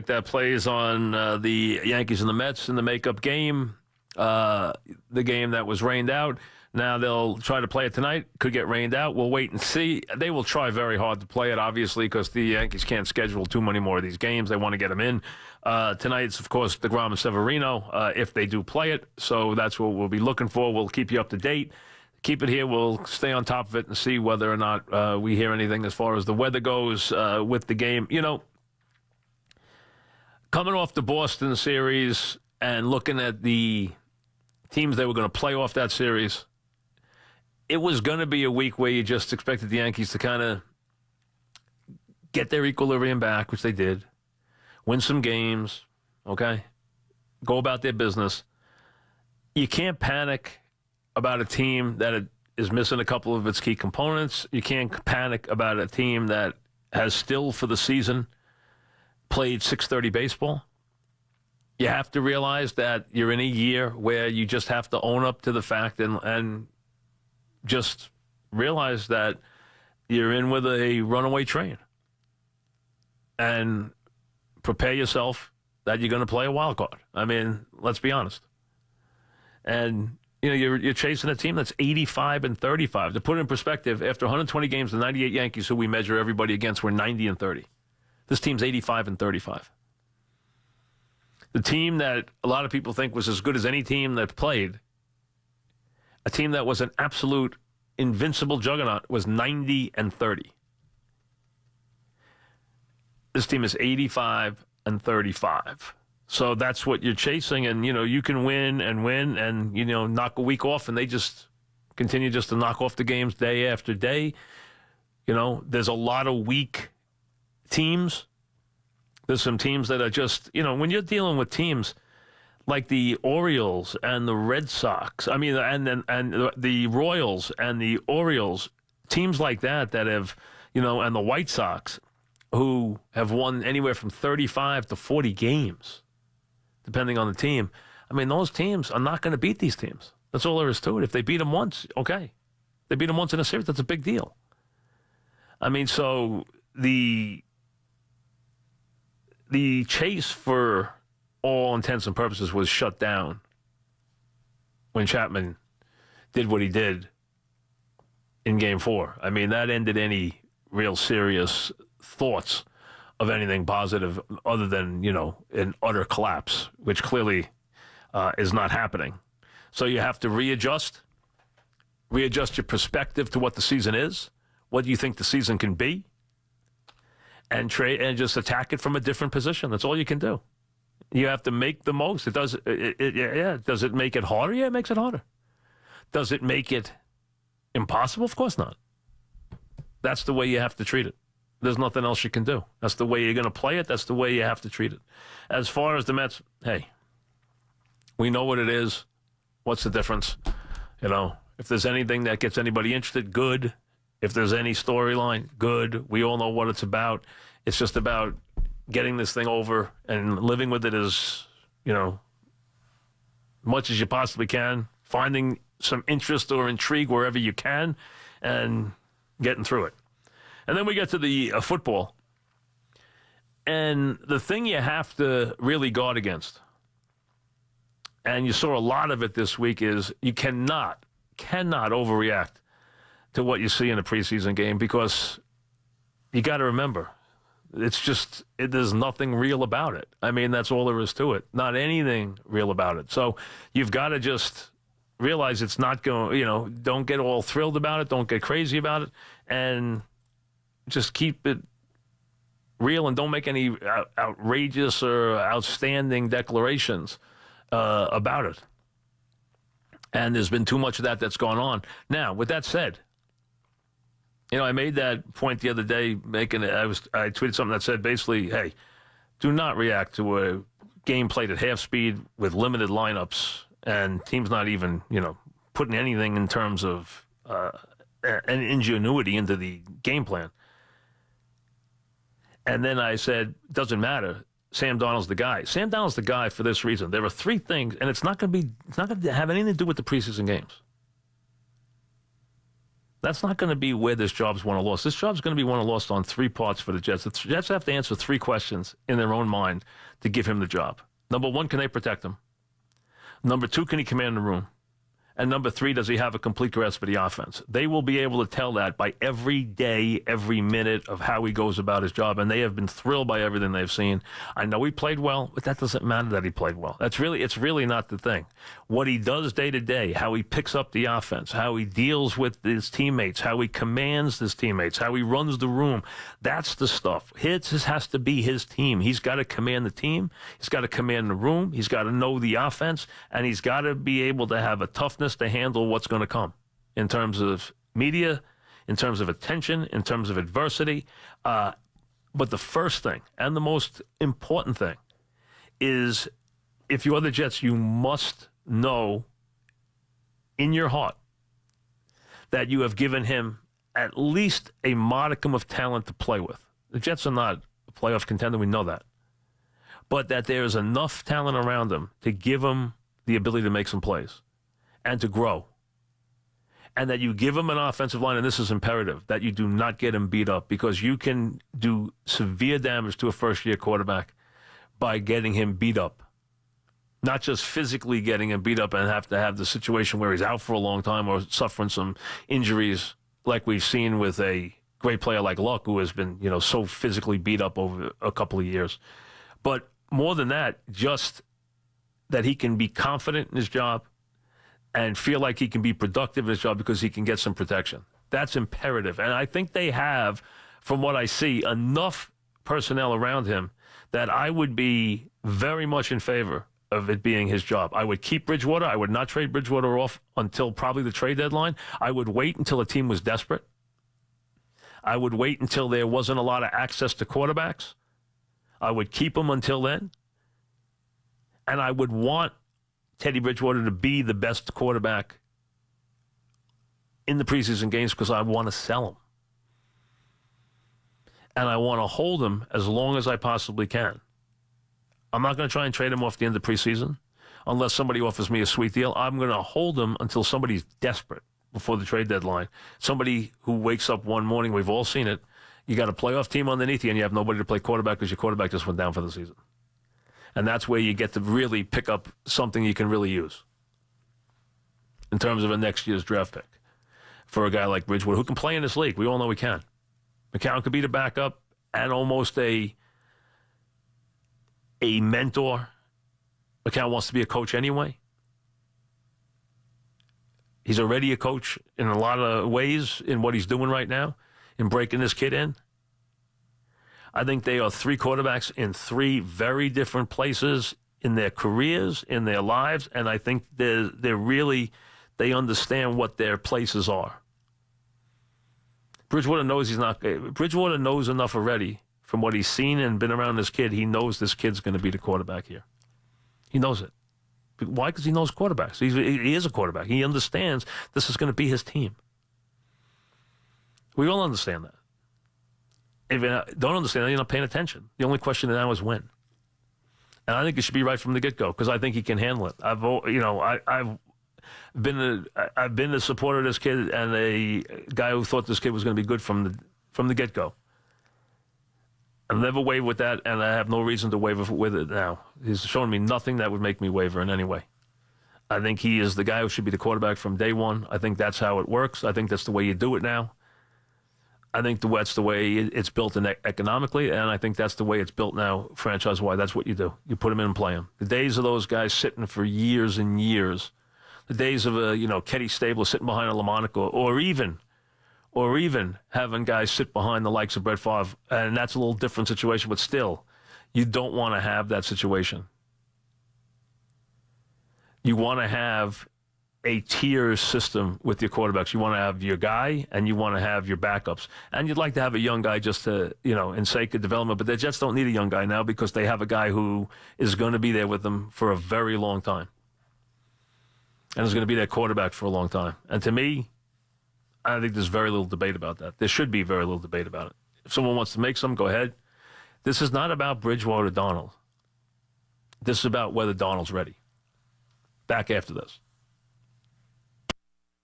traffic that plays on the Yankees and the Mets in the makeup game, the game that was rained out. Now they'll try to play it tonight. Could get rained out. We'll wait and see. They will try very hard to play it, obviously, because the Yankees can't schedule too many more of these games. They want to get them in. Tonight's, of course, DeGrom and Severino, if they do play it. So that's what we'll be looking for. We'll keep you up to date. Keep it here. We'll stay on top of it and see whether or not we hear anything as far as the weather goes with the game. You know, coming off the Boston series and looking at the teams that were going to play off that series, it was going to be a week where you just expected the Yankees to kind of get their equilibrium back, which they did, win some games, okay, go about their business. You can't panic about a team that is missing a couple of its key components. You can't panic about a team that has still, for the season, played 6:30 baseball. You have to realize that you're in a year where you just have to own up to the fact and just realize that you're in with a runaway train. And prepare yourself that you're going to play a wild card. I mean, let's be honest. And, you know, you're chasing a team that's 85-35. To put it in perspective, after 120 games, the 98 Yankees, who we measure everybody against, were 90-30. This team's 85-35. The team that a lot of people think was as good as any team that played, a team that was an absolute invincible juggernaut, was 90-30. This team is 85-35. So that's what you're chasing. And, you know, you can win and, you know, knock a week off, and they just continue just to knock off the games day after day. You know, there's a lot of weak teams. There's some teams that are just, you know, when you're dealing with teams like the Orioles and the Red Sox, I mean, and the Royals and the Orioles, teams like that have, you know, and the White Sox, who have won anywhere from 35 to 40 games, depending on the team. I mean, those teams are not going to beat these teams. That's all there is to it. If they beat them once, okay. They beat them once in a series, that's a big deal. I mean, so the chase for all intents and purposes was shut down when Chapman did what he did in Game 4. I mean, that ended any real serious thoughts of anything positive other than, you know, an utter collapse, which clearly is not happening. So you have to readjust your perspective to what the season is, what you think the season can be, and just attack it from a different position. That's all you can do. You have to make the most. Does it make it harder? Yeah, it makes it harder. Does it make it impossible? Of course not. That's the way you have to treat it. There's nothing else you can do. That's the way you're going to play it. That's the way you have to treat it. As far as the Mets, hey, we know what it is. What's the difference? You know, if there's anything that gets anybody interested, good. If there's any storyline, good. We all know what it's about. It's just about getting this thing over and living with it as, you know, much as you possibly can, finding some interest or intrigue wherever you can, and getting through it. And then we get to the football. And the thing you have to really guard against, and you saw a lot of it this week, is you cannot overreact to what you see in a preseason game, because you got to remember, it's just, there's nothing real about it. I mean, that's all there is to it. Not anything real about it. So you've got to just realize it's not going, you know, don't get all thrilled about it. Don't get crazy about it. And just keep it real and don't make any outrageous or outstanding declarations about it. And there's been too much of that's gone on. Now, with that said, you know, I made that point the other day, I tweeted something that said basically, hey, do not react to a game played at half speed with limited lineups and teams not even, you know, putting anything in terms of an ingenuity into the game plan. And then I said, doesn't matter. Sam Darnold's the guy. Sam Darnold's the guy for this reason. There are three things, and it's not going to have anything to do with the preseason games. That's not going to be where this job's won or lost. This job's going to be won or lost on three parts for the Jets. The Jets have to answer three questions in their own mind to give him the job. Number one, can they protect him? Number two, can he command the room? And number three, does he have a complete grasp of the offense? They will be able to tell that by every day, every minute of how he goes about his job, and they have been thrilled by everything they've seen. I know he played well, but that doesn't matter that he played well. It's really not the thing. What he does day to day, how he picks up the offense, how he deals with his teammates, how he commands his teammates, how he runs the room, that's the stuff. His has to be his team. He's got to command the team. He's got to command the room. He's got to know the offense, and he's got to be able to have a toughness to handle what's going to come in terms of media, in terms of attention, in terms of adversity. But the first thing and the most important thing is, if you're the Jets, you must know in your heart that you have given him at least a modicum of talent to play with. The Jets are not a playoff contender, we know that. But that there is enough talent around him to give him the ability to make some plays and to grow. And that you give him an offensive line, and this is imperative, that you do not get him beat up, because you can do severe damage to a first-year quarterback by getting him beat up. Not just physically getting him beat up and have to have the situation where he's out for a long time or suffering some injuries like we've seen with a great player like Luck, who has been, so physically beat up over a couple of years. But more than that, just that he can be confident in his job and feel like he can be productive in his job because he can get some protection. That's imperative. And I think they have, from what I see, enough personnel around him that I would be very much in favor of it being his job. I would keep Bridgewater. I would not trade Bridgewater off until probably the trade deadline. I would wait until a team was desperate. I would wait until there wasn't a lot of access to quarterbacks. I would keep him until then. And I would want Teddy Bridgewater to be the best quarterback in the preseason games because I want to sell him. And I want to hold him as long as I possibly can. I'm not going to try and trade him off the end of preseason unless somebody offers me a sweet deal. I'm going to hold him until somebody's desperate before the trade deadline. Somebody who wakes up one morning, we've all seen it, you got a playoff team underneath you and you have nobody to play quarterback because your quarterback just went down for the season. And that's where you get to really pick up something you can really use in terms of a next year's draft pick for a guy like Bridgewater, who can play in this league. We all know he can. McCown could be the backup and almost a mentor. McCown wants to be a coach anyway. He's already a coach in a lot of ways in what he's doing right now, in breaking this kid in. I think they are three quarterbacks in three very different places in their careers, in their lives, and I think they understand what their places are. Bridgewater knows Bridgewater knows enough already from what he's seen and been around this kid. He knows this kid's going to be the quarterback here. He knows it. Why? Because he knows quarterbacks. He is a quarterback. He understands this is going to be his team. We all understand that. If you don't understand that, you're not paying attention. The only question now is when. And I think it should be right from the get-go because I think he can handle it. I've been a supporter of this kid and a guy who thought this kid was going to be good from the get-go. I've never wavered with that, and I have no reason to waver with it now. He's shown me nothing that would make me waver in any way. I think he is the guy who should be the quarterback from day one. I think that's how it works. I think that's the way you do it now. I think that's the way it's built economically, and I think that's the way it's built now franchise-wide. That's what you do. You put him in and play him. The days of those guys sitting for years and years, the days of Kenny Stabler sitting behind a LaMonica, or even having guys sit behind the likes of Brett Favre, and that's a little different situation, but still, you don't want to have that situation. You want to have a tier system with your quarterbacks. You want to have your guy, and you want to have your backups. And you'd like to have a young guy just to, in sake of development, but the Jets don't need a young guy now because they have a guy who is going to be there with them for a very long time. And is going to be their quarterback for a long time. And to me, I think there's very little debate about that. There should be very little debate about it. If someone wants to make some, go ahead. This is not about Bridgewater Donald. This is about whether Donald's ready. Back after this.